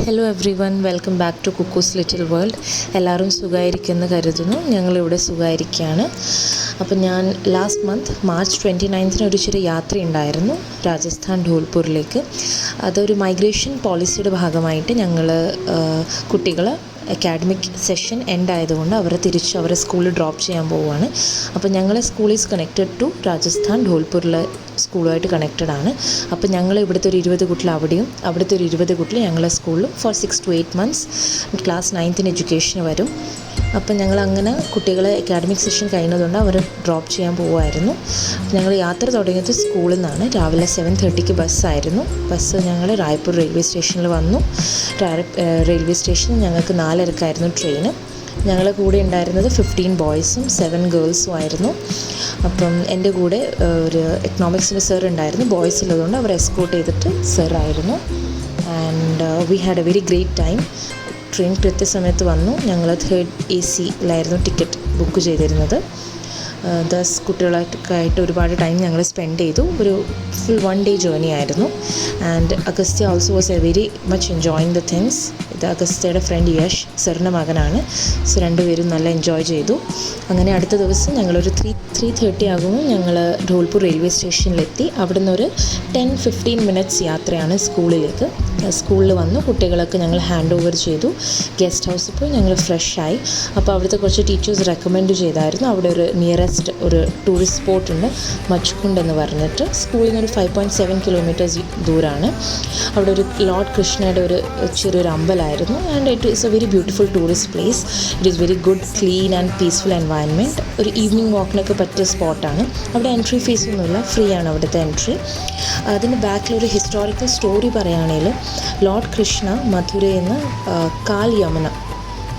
Hello everyone, welcome back to Kukku's little world. എല്ലാവരും സുഖമായിരിക്കുമെന്ന് കരുതുന്നു. ഞങ്ങളിവിടെ സുഖമായിരിക്കുകയാണ്. അപ്പം ഞാൻ ലാസ്റ്റ് മന്ത് മാർച്ച് 29 ഒരു ചെറിയ യാത്രയുണ്ടായിരുന്നു രാജസ്ഥാൻ ധോൽപൂരിലേക്ക്. അതൊരു മൈഗ്രേഷൻ പോളിസിയുടെ ഭാഗമായിട്ട് ഞങ്ങൾ കുട്ടികൾ അക്കാഡമിക് സെഷൻ എൻഡ് ആയതുകൊണ്ട് അവരെ തിരിച്ച് അവരെ സ്കൂളിൽ ഡ്രോപ്പ് ചെയ്യാൻ പോവുകയാണ്. അപ്പോൾ ഞങ്ങളെ school is connected to Rajasthan ധോൽപൂരിലെ സ്കൂളുമായിട്ട് കണക്റ്റഡ് ആണ്. അപ്പോൾ ഞങ്ങൾ ഇവിടുത്തെ ഒരു 20 കുട്ടികൾ അവിടെയും അവിടുത്തെ ഒരു 20 കുട്ടികൾ ഞങ്ങളെ സ്കൂളിലും four 6 to 8 months class 9th എഡ്യൂക്കേഷന് വരും. അപ്പം ഞങ്ങളങ്ങനെ കുട്ടികളെ അക്കാഡമിക് സെഷൻ കഴിഞ്ഞതുകൊണ്ട് അവർ ഡ്രോപ്പ് ചെയ്യാൻ പോവുമായിരുന്നു. ഞങ്ങൾ യാത്ര തുടങ്ങിയത് സ്കൂളിൽ നിന്നാണ്. രാവിലെ 7:30 ബസ്സായിരുന്നു. ബസ് ഞങ്ങൾ റായ്പൂർ റെയിൽവേ സ്റ്റേഷനിൽ വന്നു. റെയിൽവേ സ്റ്റേഷനിൽ ഞങ്ങൾക്ക് 4:30 ട്രെയിന്. ഞങ്ങളുടെ കൂടെ ഉണ്ടായിരുന്നത് 15 ബോയ്സും 7 ഗേൾസും ആയിരുന്നു. അപ്പം എൻ്റെ കൂടെ ഒരു എക്കണോമിക്സിൻ്റെ സർ ഉണ്ടായിരുന്നു. ബോയ്സ് ഉള്ളതുകൊണ്ട് അവർ എസ്കോർട്ട് ചെയ്തിട്ട് സറായിരുന്നു. And we had a very great time. Train കൃത്യസമയത്ത് വന്നു. ഞങ്ങൾ 3rd AC ടിക്കറ്റ് ബുക്ക് ചെയ്തിരുന്നത്. ദസ് കുട്ടികളായിട്ട് ഒരുപാട് ടൈം ഞങ്ങൾ സ്പെൻഡ് ചെയ്തു. ഒരു ഫുൾ 1 day ജേർണി ആയിരുന്നു. And Agastya also was a very much enjoying the things. ഇത് അഗസ്ത്യയുടെ ഫ്രണ്ട് യഷ് സാറിൻ്റെ മകനാണ്. സോ രണ്ടുപേരും നല്ല എൻജോയ് ചെയ്തു. അങ്ങനെ അടുത്ത ദിവസം ഞങ്ങളൊരു 3:30 ആകുമ്പോൾ ഞങ്ങൾ ധോൽപൂർ റെയിൽവേ സ്റ്റേഷനിലെത്തി. അവിടെ നിന്നൊരു 10-15 minutes യാത്രയാണ് സ്കൂളിലേക്ക്. സ്കൂളിൽ വന്നു കുട്ടികളൊക്കെ ഞങ്ങൾ ഹാൻഡ് ഓവർ ചെയ്തു. ഗസ്റ്റ് ഹൗസിൽ പോയി ഞങ്ങൾ ഫ്രഷായി. അപ്പോൾ അവിടുത്തെ കുറച്ച് ടീച്ചേഴ്സ് റെക്കമെൻഡ് ചെയ്തായിരുന്നു. അവിടെ ഒരു നിയറസ്റ്റ് ഒരു ടൂറിസ്റ്റ് സ്പോട്ട് ഉണ്ട്, മച്ച്കുണ്ട് എന്ന് പറഞ്ഞിട്ട്. സ്കൂളിൽ നിന്ന് ഒരു 5.7 kilometers ദൂരമാണ്. അവിടെ ഒരു ലോർഡ് കൃഷ്ണയുടെ ഒരു ചെറിയൊരു അമ്പലമായിരുന്നു. And it is a very beautiful tourist place. It is very good, clean and peaceful environment. ഒരു ഈവനിങ് വാക്കിനൊക്കെ പറ്റിയ സ്പോട്ടാണ്. അവിടെ എൻട്രി ഫീസൊന്നുമില്ല, ഫ്രീ ആണ് അവിടുത്തെ എൻട്രി. അതിന് ബാക്കിലൊരു ഹിസ്റ്റോറിക്കൽ സ്റ്റോറി പറയുകയാണെങ്കിൽ ലോർഡ് കൃഷ്ണ മധുരയിൽ നിന്ന് കാൽ യമുന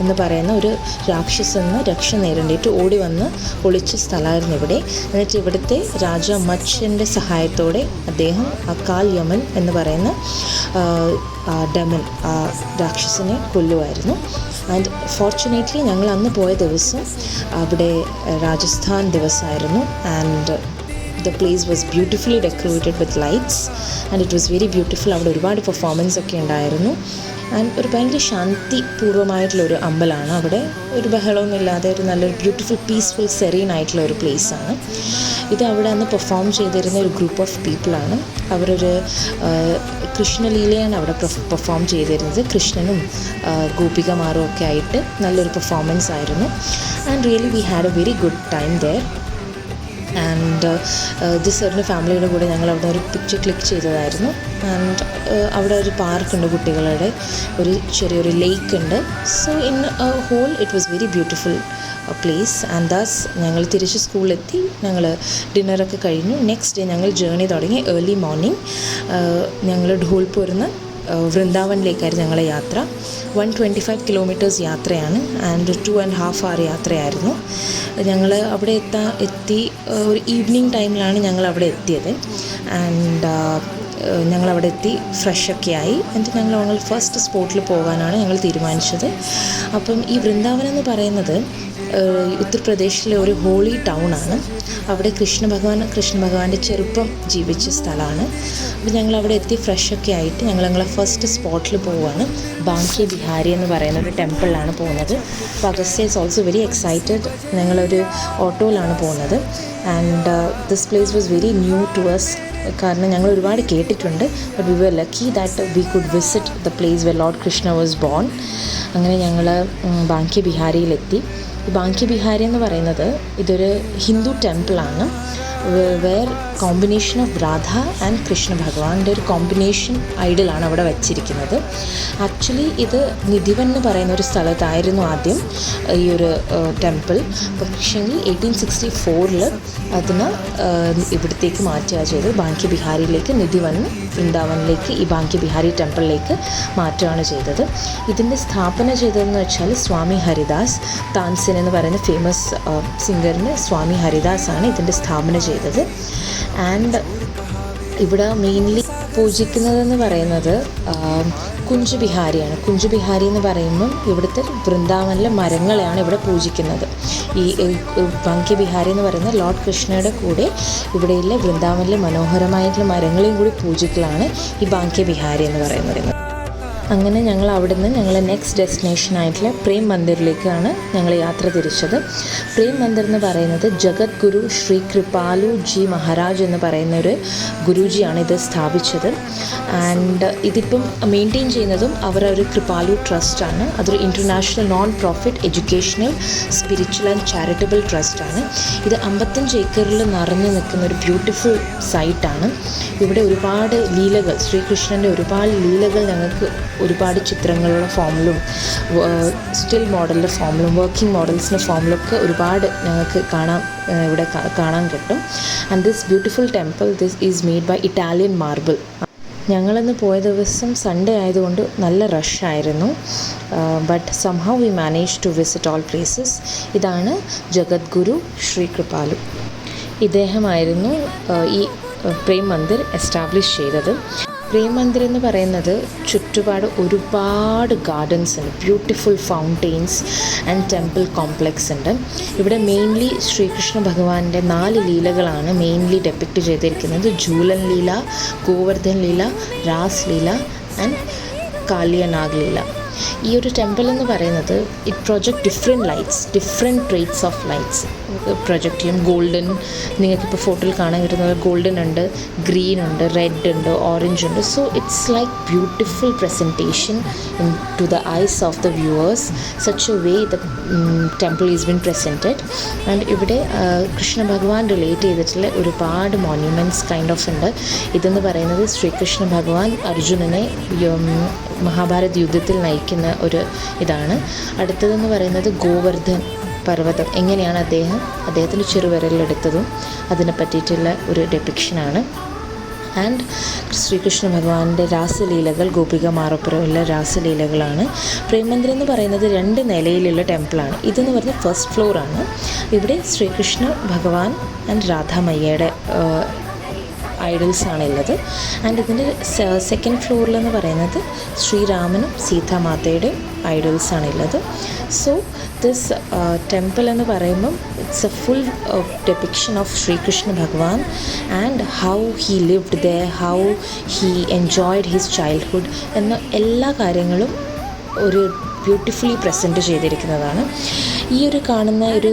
എന്ന് പറയുന്ന ഒരു രാക്ഷസെന്ന് രക്ഷ നേരിട്ടിട്ട് ഓടി വന്ന് ഒളിച്ച സ്ഥലമായിരുന്നു ഇവിടെ. എന്നിട്ട് ഇവിടുത്തെ രാജ മച്ഛൻ്റെ സഹായത്തോടെ അദ്ദേഹം കാൽ യമൻ എന്ന് പറയുന്ന ഡെമൻ രാക്ഷസനെ കൊല്ലുമായിരുന്നു. ആൻഡ് ഫോർച്ചുനേറ്റ്ലി ഞങ്ങൾ അന്ന് പോയ ദിവസം അവിടെ രാജസ്ഥാൻ ദിവസമായിരുന്നു. And the place was beautifully decorated with lights and it was very beautiful. അവിടെ ഒരുപാട് പെർഫോമൻസ് ഒക്കെ ഉണ്ടായിരുന്നു. ആൻഡ് ഒരു ഭയങ്കര ശാന്തിപൂർവ്വമായിട്ടുള്ളൊരു അമ്പലമാണ്. അവിടെ ഒരു ബഹളമൊന്നുമില്ലാതെ ഒരു നല്ലൊരു ബ്യൂട്ടിഫുൾ പീസ്ഫുൾ സെറീൻ ആയിട്ടുള്ള ഒരു പ്ലേസാണ് ഇത്. അവിടെ അന്ന് പെർഫോം ചെയ്തിരുന്ന ഒരു ഗ്രൂപ്പ് ഓഫ് പീപ്പിളാണ്. അവരൊരു കൃഷ്ണലീലയാണ് അവിടെ പെർഫോം ചെയ്തിരുന്നത്. കൃഷ്ണനും ഗോപികമാരും ഒക്കെ ആയിട്ട് നല്ലൊരു പെർഫോമൻസ് ആയിരുന്നു. And really we had a very good time there. And this സാറിൻ്റെ ഫാമിലിയുടെ കൂടെ ഞങ്ങൾ അവിടെ ഒരു പിക്ചർ ക്ലിക്ക് ചെയ്തതായിരുന്നു. ആൻഡ് അവിടെ ഒരു പാർക്കുണ്ട് കുട്ടികളുടെ, ഒരു ചെറിയൊരു ലേക്ക് ഉണ്ട്. So in whole it was very beautiful place. And thus ഞങ്ങൾ തിരിച്ച് സ്കൂളിലെത്തി. ഞങ്ങൾ ഡിന്നറൊക്കെ കഴിഞ്ഞു. നെക്സ്റ്റ് ഡേ ഞങ്ങൾ ജേർണി തുടങ്ങി. ഏർലി മോർണിംഗ് ഞങ്ങൾ ധോൽപൂരിൽ നിന്ന് വൃന്ദാവനിലേക്കായിരുന്നു ഞങ്ങളെ യാത്ര. 125 kilometers യാത്രയാണ്. ആൻഡ് 2.5 hour യാത്രയായിരുന്നു. ഞങ്ങൾ അവിടെ എത്തി ഒരു ഈവനിങ് ടൈമിലാണ് ഞങ്ങൾ അവിടെ എത്തിയത്. ആൻഡ് ഞങ്ങളവിടെ എത്തി ഫ്രഷൊക്കെ ആയി. എന്നിട്ട് ഞങ്ങൾ ഫസ്റ്റ് സ്പോട്ടിൽ പോകാനാണ് ഞങ്ങൾ തീരുമാനിച്ചത്. അപ്പം ഈ വൃന്ദാവനം എന്ന് പറയുന്നത് ഉത്തർപ്രദേശിലെ ഒരു ഹോളി ടൗണാണ്. അവിടെ കൃഷ്ണ ഭഗവാന്റെ ചെറുപ്പം ജീവിച്ച സ്ഥലമാണ്. അപ്പോൾ ഞങ്ങൾ അവിടെ എത്തി ഫ്രഷൊക്കെ ആയിട്ട് ഞങ്ങളെ ഫസ്റ്റ് സ്പോട്ടിൽ പോവുകയാണ്. ബാങ്കി ബിഹാരി എന്ന് പറയുന്ന ഒരു ടെമ്പിളിലാണ് പോകുന്നത്. അപ്പോൾ Agastya is also very excited. ഞങ്ങളൊരു ഓട്ടോയിലാണ് പോകുന്നത്. And this place was very new to us. കാരണം ഞങ്ങൾ ഒരുപാട് കേട്ടിട്ടുണ്ട്. But we were lucky that we could visit the place where lord Krishna was born. അങ്ങനെ ഞങ്ങൾ ബാങ്കി ബിഹാരിയിലെത്തി. ബാങ്കി ബിഹാരി എന്ന് പറയുന്നത് ഇതൊരു ഹിന്ദു ടെമ്പിളാണ്. Where combination of Radha and Krishna ഭഗവാന്റെ ഒരു കോമ്പിനേഷൻ ഐഡലാണ് അവിടെ വച്ചിരിക്കുന്നത്. ആക്ച്വലി ഇത് നിധിവൻ എന്ന് പറയുന്ന ഒരു സ്ഥലത്തായിരുന്നു ആദ്യം ഈ ഒരു ടെമ്പിൾ. പക്ഷേങ്കിൽ 1864 അതിന് ഇവിടത്തേക്ക് മാറ്റുകയാണ് ചെയ്തത്. ബാങ്കി ബിഹാരിയിലേക്ക്, നിധിവൻ വൃന്ദാവനിലേക്ക് ഈ ബാങ്കി ബിഹാരി ടെമ്പിളിലേക്ക് മാറ്റുകയാണ് ചെയ്തത്. ഇതിൻ്റെ സ്ഥാപന ചെയ്തതെന്ന് വെച്ചാൽ സ്വാമി ഹരിദാസ് താൻസൻ എന്ന് പറയുന്ന ഫേമസ് സിംഗറിന് സ്വാമി ഹരിദാസ് ആണ് ഇതിൻ്റെ സ്ഥാപന ചെയ്തത്. ആൻഡ് ഇവിടെ മെയിൻലി പൂജിക്കുന്നതെന്ന് പറയുന്നത് കുഞ്ച് ബിഹാരിയാണ്. കുഞ്ച് ബിഹാരി എന്ന് പറയുമ്പം ഇവിടുത്തെ വൃന്ദാവനിലെ മരങ്ങളെയാണ് ഇവിടെ പൂജിക്കുന്നത്. ഈ ബാങ്കി ബിഹാരി എന്ന് പറയുന്ന ലോർഡ് കൃഷ്ണയുടെ കൂടെ ഇവിടെയുള്ള വൃന്ദാവനിലെ മനോഹരമായിട്ടുള്ള മരങ്ങളെയും കൂടി പൂജിക്കലാണ് ഈ ബാങ്കി ബിഹാരി എന്ന് പറയുന്നത്. അങ്ങനെ ഞങ്ങൾ അവിടുന്ന് ഞങ്ങൾ നെക്സ്റ്റ് ഡെസ്റ്റിനേഷനായിട്ടുള്ള പ്രേം മന്ദിറിലേക്കാണ് ഞങ്ങൾ യാത്ര തിരിച്ചത്. പ്രേം മന്ദിർ എന്ന് പറയുന്നത് ജഗത് ഗുരു ശ്രീ കൃപാലു ജി മഹാരാജ് എന്ന് പറയുന്ന ഒരു ഗുരുജിയാണ് ഇത് സ്ഥാപിച്ചത്. ആൻഡ് ഇതിപ്പം മെയിൻറ്റെയിൻ ചെയ്യുന്നതും അവരുടെ ഒരു കൃപാലു ട്രസ്റ്റാണ്. അതൊരു international non profit educational spiritual and charitable ട്രസ്റ്റാണ്. ഇത് 55 ഏക്കറിൽ നിറഞ്ഞു നിൽക്കുന്ന ഒരു ബ്യൂട്ടിഫുൾ സൈറ്റാണ്. ഇവിടെ ഒരുപാട് ലീലകൾ, ശ്രീകൃഷ്ണൻ്റെ ഒരുപാട് ലീലകൾ ഞങ്ങൾക്ക് ഒരുപാട് ചിത്രങ്ങളുടെ ഫോമിലും സ്റ്റിൽ മോഡലിൻ്റെ ഫോമിലും വർക്കിംഗ് മോഡൽസിൻ്റെ ഫോമിലൊക്കെ ഒരുപാട് ഞങ്ങൾക്ക് ഇവിടെ കാണാൻ കിട്ടും. And this beautiful temple this is made by Italian marble. ഞങ്ങളിന്ന് പോയ ദിവസം സൺഡേ ആയതുകൊണ്ട് നല്ല റഷായിരുന്നു. But somehow we manage to visit all places. ഇതാണ് ജഗത് ഗുരു ശ്രീ കൃപാലു. ഇദ്ദേഹമായിരുന്നു ഈ പ്രേം മന്ദിർ എസ്റ്റാബ്ലിഷ് ചെയ്തത്. പ്രേം മന്ദിർ എന്ന് പറയുന്നത് ചുറ്റുപാട് ഒരുപാട് ഗാർഡൻസ് ഉണ്ട്, beautiful fountains and temple complex ഉണ്ട്. ഇവിടെ മെയിൻലി ശ്രീകൃഷ്ണ ഭഗവാന്റെ 4 ലീലകളാണ് മെയിൻലി ഡെപ്പിക്റ്റ് ചെയ്തിരിക്കുന്നത്. ജൂലൻ ലീല, ഗോവർദ്ധൻ ലീല, രാസ് ലീല ആൻഡ് കാളിയനാഗ് ലീല. ഈ ഒരു ടെമ്പിൾ എന്ന് പറയുന്നത് it project different traits of lights project ചെയ്യും. ഗോൾഡൻ, നിങ്ങൾക്കിപ്പോൾ ഫോട്ടോയിൽ കാണാൻ കിട്ടുന്നത് ഗോൾഡൻ ഉണ്ട്, ഗ്രീൻ ഉണ്ട്, റെഡ് ഉണ്ട്, ഓറഞ്ച് ഉണ്ട്. So it's like beautiful presentation in to the eyes of the viewers. Such a way the temple is been presented. And ഇവിടെ കൃഷ്ണ ഭഗവാൻ റിലേറ്റ് ചെയ്തിട്ടുള്ള ഒരുപാട് മോണ്യുമെൻറ്റ്സ് കൈൻഡ് ഓഫ് ഉണ്ട്. ഇതെന്ന് പറയുന്നത് ശ്രീകൃഷ്ണ ഭഗവാൻ അർജുനനെ മഹാഭാരത് യുദ്ധത്തിൽ നയിക്കുന്ന ഒരു ഇതാണ്. അടുത്തതെന്ന് പറയുന്നത് ഗോവർദ്ധൻ പർവ്വതം, എങ്ങനെയാണ് അദ്ദേഹത്തിൻ്റെ ചെറുവിരലെടുത്തതും അതിനെ പറ്റിയിട്ടുള്ള ഒരു ഡെപ്പിക്ഷനാണ്. ആൻഡ് ശ്രീകൃഷ്ണ ഭഗവാന്റെ രാസലീലകൾ, ഗോപികമാർപ്പുറമുള്ള രാസലീലകളാണ്. പ്രേമമന്ദിർ എന്ന് പറയുന്നത് 2 നിലയിലുള്ള ടെമ്പിളാണ്. ഇതെന്ന് പറയുന്നത് ഫസ്റ്റ് ഫ്ലോറാണ്. ഇവിടെ ശ്രീകൃഷ്ണ ഭഗവാൻ ആൻഡ് രാധാമയ്യയുടെ ഐഡൽസാണ് ഉള്ളത്. ആൻഡ് ഇതിൻ്റെ സെക്കൻഡ് ഫ്ലോറിലെന്ന് പറയുന്നത് ശ്രീരാമനും സീതാമാതയുടെ ഐഡൽസാണ് ഉള്ളത്. സോ ദിസ് ടെമ്പിൾ എന്ന് പറയുമ്പം it's a full depiction of Shrikrishna ഭഗവാൻ and how he lived there, how he enjoyed his childhood എന്ന എല്ലാ കാര്യങ്ങളും ഒരു ബ്യൂട്ടിഫുള്ളി പ്രസൻറ്റ് ചെയ്തിരിക്കുന്നതാണ്. ഈ ഒരു കാണുന്ന ഒരു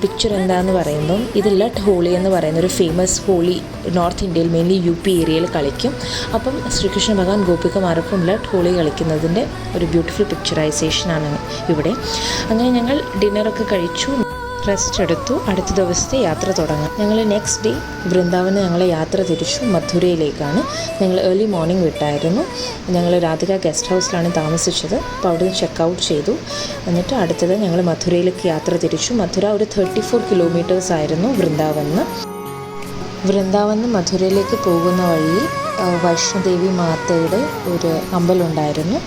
പിക്ചർ എന്താണെന്ന് പറയുമ്പം ഇത് ലട്ട് ഹോളി എന്ന് പറയുന്ന ഒരു ഫേമസ് ഹോളി നോർത്ത് ഇന്ത്യയിൽ മെയിൻലി UP ഏരിയയിൽ കളിക്കും. അപ്പം ശ്രീകൃഷ്ണ ഭഗവാൻ ഗോപികമാർക്കും ലട്ട് ഹോളി കളിക്കുന്നതിൻ്റെ ഒരു ബ്യൂട്ടിഫുൾ പിക്ചറൈസേഷനാണ് ഇവിടെ. അങ്ങനെ ഞങ്ങൾ ഡിന്നറൊക്കെ കഴിച്ചു, റെസ്റ്റ് എടുത്തു. അടുത്ത ദിവസത്തെ യാത്ര തുടങ്ങാം. ഞങ്ങൾ നെക്സ്റ്റ് ഡേ വൃന്ദാവന് ഞങ്ങൾ യാത്ര തിരിച്ചു മഥുരയിലേക്കാണ്. ഞങ്ങൾ ഏർലി മോർണിംഗ് വിട്ടായിരുന്നു. ഞങ്ങൾ രാധിക ഗസ്റ്റ് ഹൗസിലാണ് താമസിച്ചത്. അപ്പോൾ അവിടെ നിന്ന് ചെക്കൗട്ട് ചെയ്തു. എന്നിട്ട് അടുത്തത് ഞങ്ങൾ മഥുരയിലേക്ക് യാത്ര തിരിച്ചു. മഥുര ഒരു 34 കിലോമീറ്റേഴ്സ് ആയിരുന്നു വൃന്ദാവൻ മഥുരയിലേക്ക് പോകുന്ന വഴിയിൽ വൈഷ്ണോദേവി മാതയുടെ ഒരു അമ്പലമുണ്ടായിരുന്നു.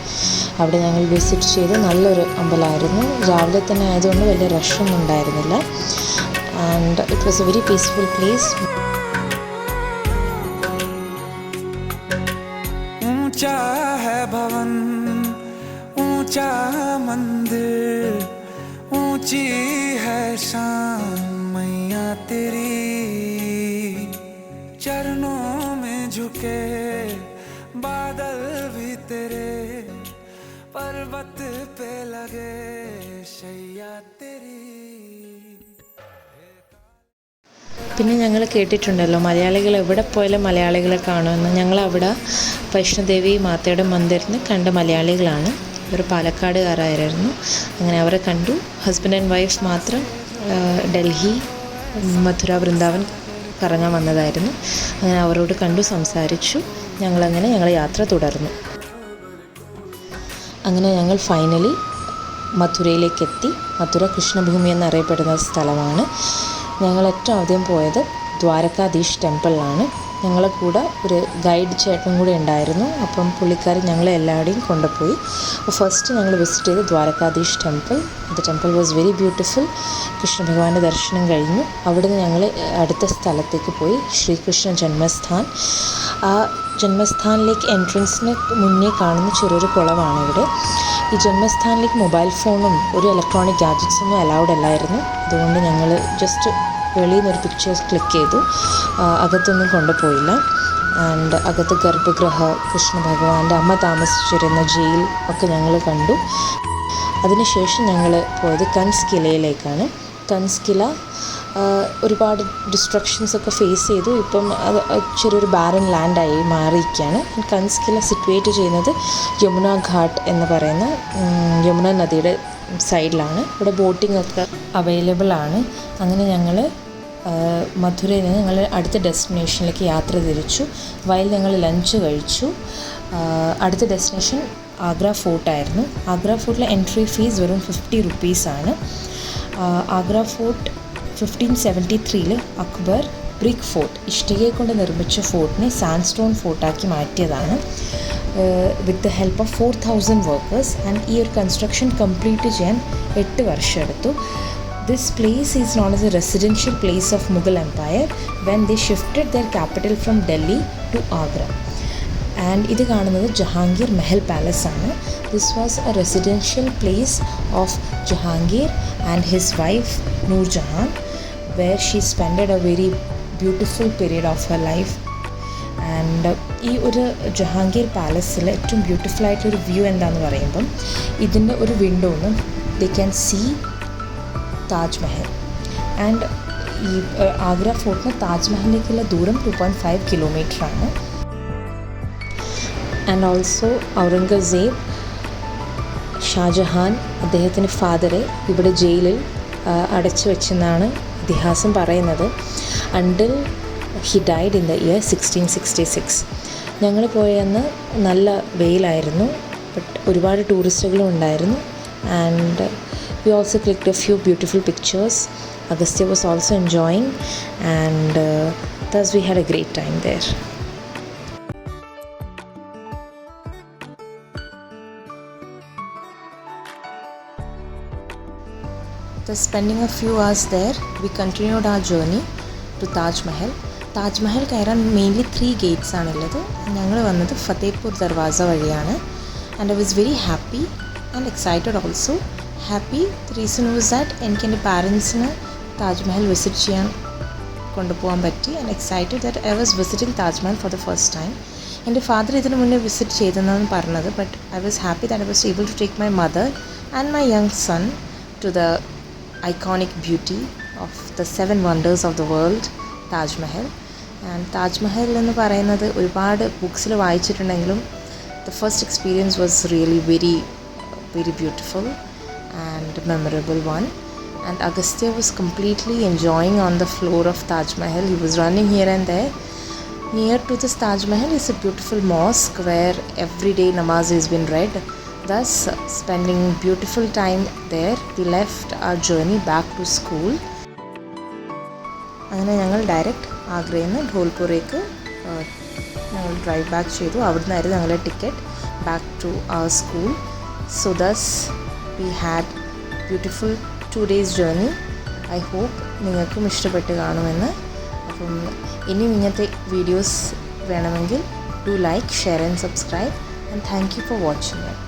അവിടെ ഞങ്ങൾ വിസിറ്റ് ചെയ്ത് നല്ലൊരു അമ്പലമായിരുന്നു. രാവിലെ തന്നെ ആയതുകൊണ്ട് വലിയ റഷൊന്നും ഉണ്ടായിരുന്നില്ല. And it was a very peaceful place. ऊंचा है भवन, ऊंचा मंदिर, ऊंची है शान मैया तेरी, चरणों में झुके बादल भी तेरे, पर्वत पे लगे शैया तेरी. പിന്നെ ഞങ്ങൾ കേട്ടിട്ടുണ്ടല്ലോ മലയാളികൾ എവിടെ പോയാലും മലയാളികളെ കാണുമെന്ന്. ഞങ്ങളവിടെ വൈഷ്ണോദേവി മാതയുടെ മന്ദിരത്തിന് കണ്ട മലയാളികളാണ്. അവർ പാലക്കാടുകാരായിരുന്നു. അങ്ങനെ അവരെ കണ്ടു. ഹസ്ബൻഡ് ആൻഡ് വൈഫ് മാത്രം ഡൽഹി, മഥുര, വൃന്ദാവൻ കറങ്ങാൻ വന്നതായിരുന്നു. അങ്ങനെ അവരോട് കണ്ടു, സംസാരിച്ചു. ഞങ്ങൾ യാത്ര തുടർന്നു. അങ്ങനെ ഞങ്ങൾ ഫൈനലി മഥുരയിലേക്കെത്തി. മഥുര കൃഷ്ണഭൂമി എന്നറിയപ്പെടുന്ന സ്ഥലമാണ്. ഞങ്ങൾ ഏറ്റവും ആദ്യം പോയത് ദ്വാരകാധീഷ് ടെമ്പിളിലാണ്. ഞങ്ങളെ കൂടെ ഒരു ഗൈഡ് ചേട്ടനും കൂടെ ഉണ്ടായിരുന്നു. അപ്പം പുള്ളിക്കാരൻ ഞങ്ങളെ എല്ലാവരുടെയും കൊണ്ടുപോയി. അപ്പോൾ ഫസ്റ്റ് ഞങ്ങൾ വിസിറ്റ് ചെയ്ത് Dwarkadhish temple. The temple was very beautiful. Krishna ഭഗവാന്റെ ദർശനം കഴിഞ്ഞു. അവിടുന്ന് ഞങ്ങൾ അടുത്ത സ്ഥലത്തേക്ക് പോയി, ശ്രീകൃഷ്ണ ജന്മസ്ഥാൻ. ആ ജന്മസ്ഥാനിലേക്ക് എൻട്രൻസിന് മുന്നേ കാണുന്ന ചെറിയൊരു കുളമാണ് ഇവിടെ. ഈ ജന്മസ്ഥാനിലേക്ക് മൊബൈൽ ഫോണും ഒരു ഇലക്ട്രോണിക് ഗാഡ്ജറ്റ്സൊന്നും അലൗഡ് അല്ലായിരുന്നു. അതുകൊണ്ട് ഞങ്ങൾ ജസ്റ്റ് വെളിയിൽ നിന്നൊരു പിക്ചേഴ്സ് ക്ലിക്ക് ചെയ്തു. അകത്തൊന്നും കൊണ്ടുപോയില്ല. ആൻഡ് അകത്ത് ഗർഭഗൃഹ, കൃഷ്ണ ഭഗവാന്റെ അമ്മ താമസിച്ചിരുന്ന ജയിൽ ഒക്കെ ഞങ്ങൾ കണ്ടു. അതിനുശേഷം ഞങ്ങൾ പോയത് കൻസ്കിലയിലേക്കാണ്. കൻസ്കില ഒരുപാട് ഡിസ്ട്രക്ഷൻസൊക്കെ ഫേസ് ചെയ്തു. ഇപ്പം അത് ചെറിയൊരു ബാരൻ ലാൻഡായി മാറിയിരിക്കുകയാണ്. കൻസ്കില സിറ്റുവേറ്റ് ചെയ്യുന്നത് യമുന ഘാട്ട് എന്ന് പറയുന്ന യമുന നദിയുടെ സൈഡിലാണ്. ഇവിടെ ബോട്ടിംഗ് ഒക്കെ അവൈലബിൾ ആണ്. അങ്ങനെ ഞങ്ങൾ മധുരയിൽ നിന്ന് ഞങ്ങൾ അടുത്ത ഡെസ്റ്റിനേഷനിലേക്ക് യാത്ര തിരിച്ചു. വയൽ ഞങ്ങൾ ലഞ്ച് കഴിച്ചു. അടുത്ത ഡെസ്റ്റിനേഷൻ ആഗ്ര ഫോർട്ടായിരുന്നു. ആഗ്ര ഫോർട്ടിലെ എൻട്രി ഫീസ് വെറും 50 റുപ്പീസാണ്. Agra fort 1573 Akbar brick fort, ഇഷ്ടികയെ കൊണ്ട് നിർമ്മിച്ച ഫോർട്ടിനെ സാൻഡ്സ്റ്റോൺ ഫോർട്ടാക്കി മാറ്റിയതാണ് with the help of 4000 workers. And ഈ ഒരു കൺസ്ട്രക്ഷൻ കംപ്ലീറ്റ് ചെയ്യാൻ 8 വർഷം എടുത്തു. This place is known as a residential place of Mughal Empire when they shifted their capital from Delhi to Agra. And ഇത് കാണുന്നത് ജഹാംഗീർ മെഹൽ പാലസ് ആണ്. This was a residential place of Jahangir and his wife Noor Jahan, where she spent a very beautiful period of her life. And ഈ ഒരു ജഹാംഗീർ പാലസിൽ ഏറ്റവും beautiful ആയിട്ടൊരു view എന്താണെന്ന് പറയുമ്പം ഇതിൻ്റെ ഒരു വിൻഡോന്ന് they can see Taj Mahal. And ഈ ആഗ്ര ഫോർട്ടിന് താജ്മഹലിലേക്കുള്ള ദൂരം 2.5 കിലോമീറ്ററാണ്. ആൻഡ് ഓൾസോ ഔറംഗസേബ്, ഷാജഹാൻ അദ്ദേഹത്തിൻ്റെ ഫാദറെ ഇവിടെ ജയിലിൽ അടച്ചു വെച്ചെന്നാണ് ഇതിഹാസം പറയുന്നത്. Until he died in the year 1666. ഞങ്ങൾ പോയന്ന് നല്ല വെയിലായിരുന്നു, ബട്ട് ഒരുപാട് ടൂറിസ്റ്റുകളും ഉണ്ടായിരുന്നു. And we also clicked a few beautiful pictures. Agastya was also enjoying, and thus we had a great time there. After spending a few hours there, we continued our journey to Taj Mahal. Taj Mahal കയറാൻ mainly 3 Gates ആണുള്ളത്. ഞങ്ങൾ വന്നത് ഫത്തേപൂർ ദർവാസ വഴിയാണ്. And I was very happy and excited also. Happy. The reason was that എനിക്ക് എൻ്റെ പാരൻസിന് Taj Mahal visit ചെയ്യാൻ കൊണ്ടുപോകാൻ പറ്റി. And excited that I was visiting Taj Mahal for the first time. എൻ്റെ ഫാദർ ഇതിന് മുന്നേ വിസിറ്റ് ചെയ്തെന്നാണ് പറഞ്ഞത്, but I was happy that I was able to take my mother and my young son to the iconic beauty of the 7 wonders of the world, Taj Mahal. And Taj Mahal എന്ന് പറയുന്നത് ഒരുപാട് ബുക്സിൽ വായിച്ചിട്ടുണ്ടെങ്കിലും the first experience was really very very beautiful and memorable one. And Agastya was completely enjoying on the floor of Taj Mahal. He was running here and there. Near to this Taj Mahal is a beautiful mosque where every day namaz has been read. Thus, spending beautiful time there, we left our journey back to school. അങ്ങനെ ഞങ്ങൾ direct ആഗ്രയിൽ നിന്ന് ധോൽപുരേക്ക് ഞങ്ങൾ drive back ചെയ്തു. അവിടുന്നായിരുന്നു ഞങ്ങളുടെ ticket back to our school. So thus we had beautiful 2 days journey. I hope നിങ്ങൾക്കും ഇഷ്ടപ്പെട്ട് കാണുമെന്ന്. അപ്പം ഇനിയും ഇങ്ങനത്തെ വീഡിയോസ് വേണമെങ്കിൽ do like, share and subscribe, and thank you for watching it.